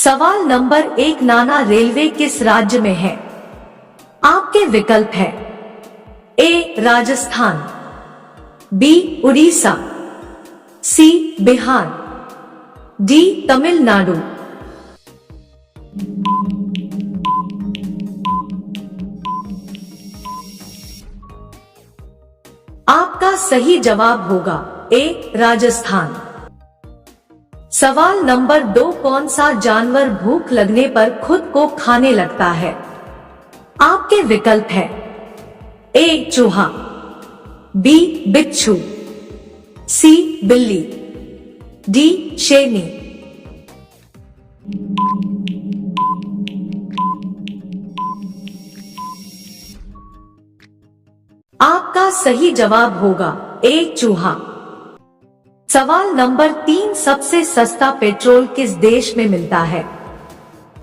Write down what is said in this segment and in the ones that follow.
सवाल नंबर 1, नाना रेलवे किस राज्य में है? आपके विकल्प है ए राजस्थान, बी उड़ीसा, सी बिहार, डी तमिलनाडु। आपका सही जवाब होगा ए राजस्थान। सवाल नंबर 2, कौन सा जानवर भूख लगने पर खुद को खाने लगता है? आपके विकल्प है ए चूहा, बी बिच्छू, सी बिल्ली, डी शेरनी। आपका सही जवाब होगा ए चूहा। सवाल नंबर 3, सबसे सस्ता पेट्रोल किस देश में मिलता है?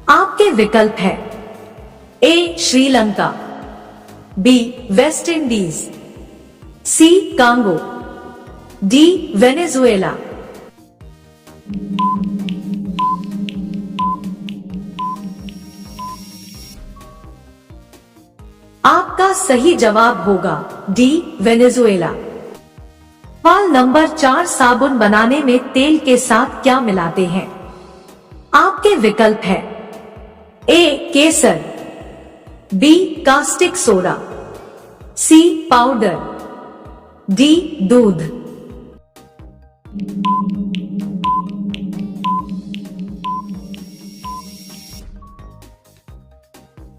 आपके विकल्प है ए श्रीलंका, बी वेस्ट इंडीज, सी कांगो, डी वेनेजुएला। आपका सही जवाब होगा डी वेनेजुएला। सवाल नंबर 4, साबुन बनाने में तेल के साथ क्या मिलाते हैं? आपके विकल्प है ए केसर, B caustic soda, C powder, D दूध।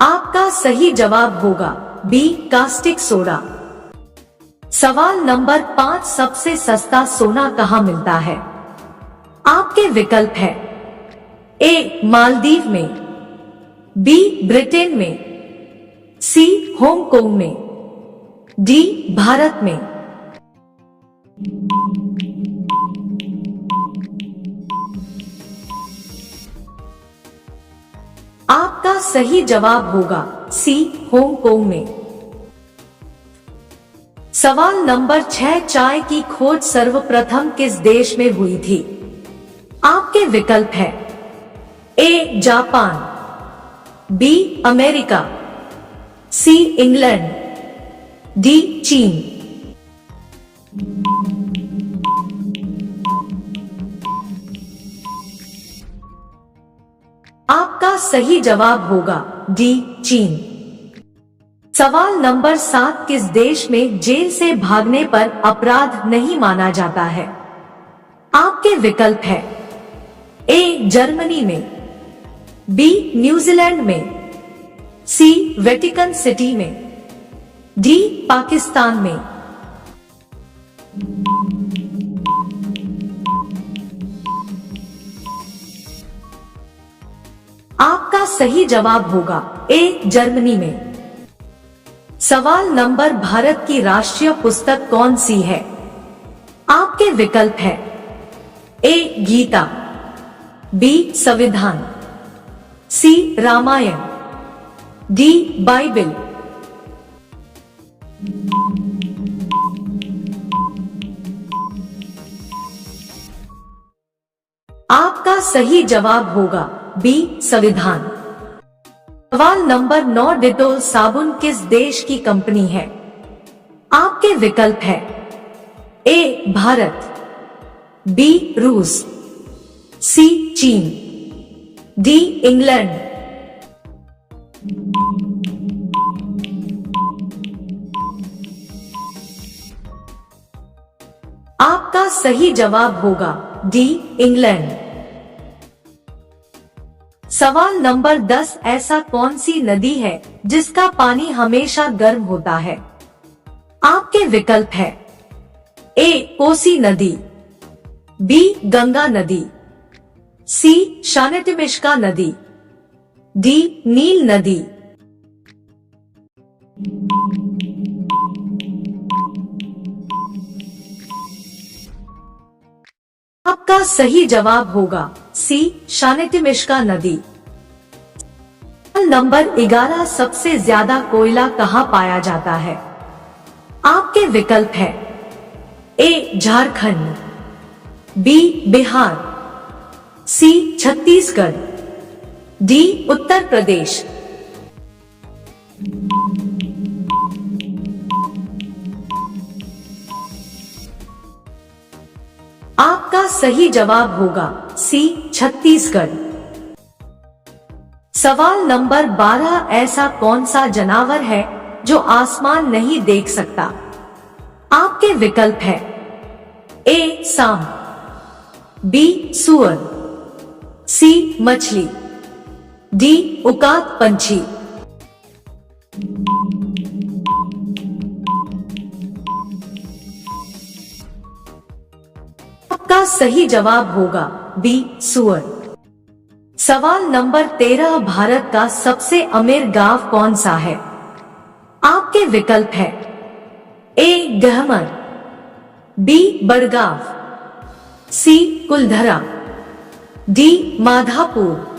आपका सही जवाब होगा बी कास्टिक सोडा। सवाल नंबर 5, सबसे सस्ता सोना कहाँ मिलता है? आपके विकल्प है ए मालदीव में, बी ब्रिटेन में, सी हांगकांग में, डी भारत में। आपका सही जवाब होगा सी हांगकांग में। सवाल नंबर 6, चाय की खोज सर्वप्रथम किस देश में हुई थी? आपके विकल्प है A Japan, B America, C England, D चीन। आपका सही जवाब होगा डी चीन। सवाल नंबर 7, किस देश में जेल से भागने पर अपराध नहीं माना जाता है? आपके विकल्प है ए जर्मनी में, बी न्यूजीलैंड में, सी वेटिकन सिटी में, डी पाकिस्तान में। आपका सही जवाब होगा ए जर्मनी में। सवाल नंबर, भारत की राष्ट्रीय पुस्तक कौन सी है? आपके विकल्प है ए गीता, बी संविधान, सी रामायण, डी बाइबल। आपका सही जवाब होगा बी संविधान। सवाल नंबर 9, डेटोल साबुन किस देश की कंपनी है? आपके विकल्प है ए भारत, बी रूस, सी चीन, डी इंग्लैंड। आपका सही जवाब होगा डी इंग्लैंड। सवाल नंबर 10, ऐसा कौन सी नदी है जिसका पानी हमेशा गर्म होता है? आपके विकल्प है ए कोसी नदी, बी गंगा नदी, सी शानेटिमिश्का नदी, डी नील नदी। आपका सही जवाब होगा सी शानेटिमिश्का नदी। नंबर 11, सबसे ज्यादा कोयला कहाँ पाया जाता है? आपके विकल्प है ए झारखंड, बी बिहार, सी छत्तीसगढ़, डी उत्तर प्रदेश। आपका सही जवाब होगा सी छत्तीसगढ़। सवाल नंबर 12, ऐसा कौन सा जानवर है जो आसमान नहीं देख सकता? आपके विकल्प है ए सांप, बी सुअर, सी मछली, डी उकाक पंछी। आपका सही जवाब होगा बी सुअर। सवाल नंबर 13, भारत का सबसे अमीर गांव कौन सा है? आपके विकल्प है ए गहमर, बी बड़गांव, सी कुलधरा, डी माधापुर।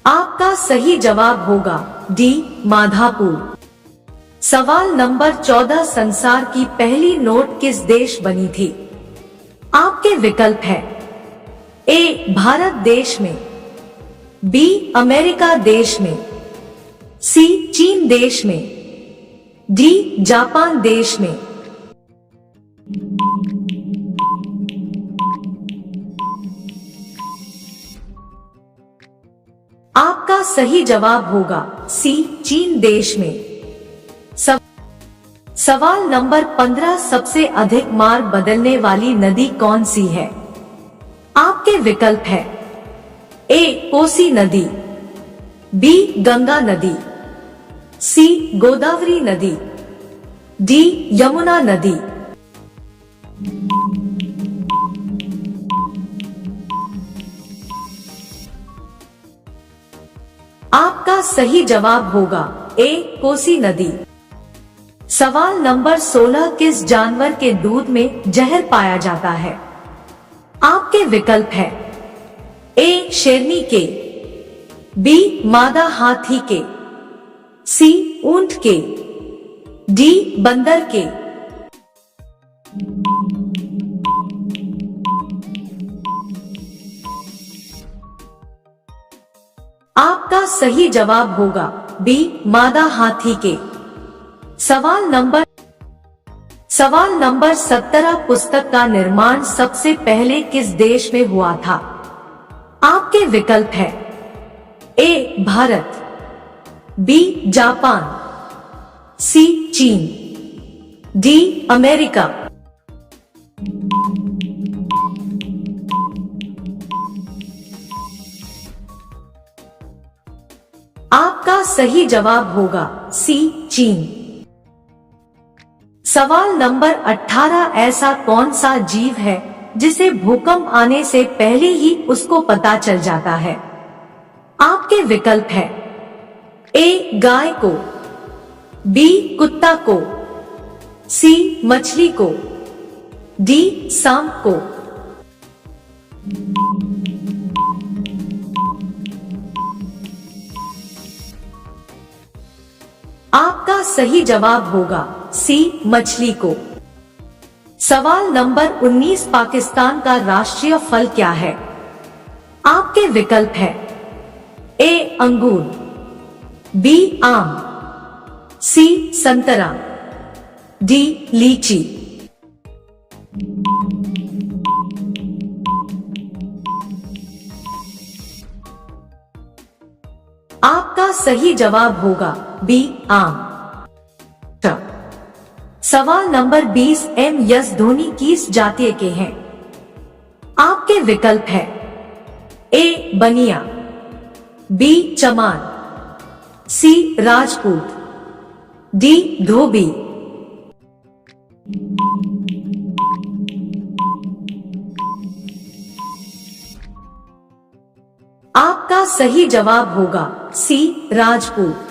आपका सही जवाब होगा डी माधापुर। सवाल नंबर 14, संसार की पहली नोट किस देश बनी थी? आपके विकल्प है ए भारत देश में, बी अमेरिका देश में, सी चीन देश में, डी जापान देश में। आपका सही जवाब होगा सी चीन देश में। सवाल नंबर 15, सबसे अधिक मार्ग बदलने वाली नदी कौन सी है? आपके विकल्प है ए कोसी नदी, बी गंगा नदी, सी गोदावरी नदी, डी यमुना नदी। आपका सही जवाब होगा ए कोसी नदी। सवाल नंबर 16, किस जानवर के दूध में जहर पाया जाता है? आपके विकल्प है ए शेरनी के, बी मादा हाथी के, सी ऊंट के, डी बंदर के। आपका सही जवाब होगा बी मादा हाथी के। सवाल नंबर 17, पुस्तक का निर्माण सबसे पहले किस देश में हुआ था? आपके विकल्प है ए भारत, बी जापान, सी चीन, डी अमेरिका। आपका सही जवाब होगा सी चीन। सवाल नंबर 18, ऐसा कौन सा जीव है जिसे भूकंप आने से पहले ही उसको पता चल जाता है? आपके विकल्प है ए गाय को, बी कुत्ता को, सी मछली को, डी सांप को। आपका सही जवाब होगा सी मछली को। सवाल नंबर 19, पाकिस्तान का राष्ट्रीय फल क्या है? आपके विकल्प है ए अंगूर, बी आम, सी संतरा, डी लीची। आपका सही जवाब होगा बी आम। सवाल नंबर 20, एम एस धोनी किस जातीय के हैं? आपके विकल्प है ए बनिया, बी चमार, सी राजपूत, डी धोबी। आपका सही जवाब होगा सी राजपूत।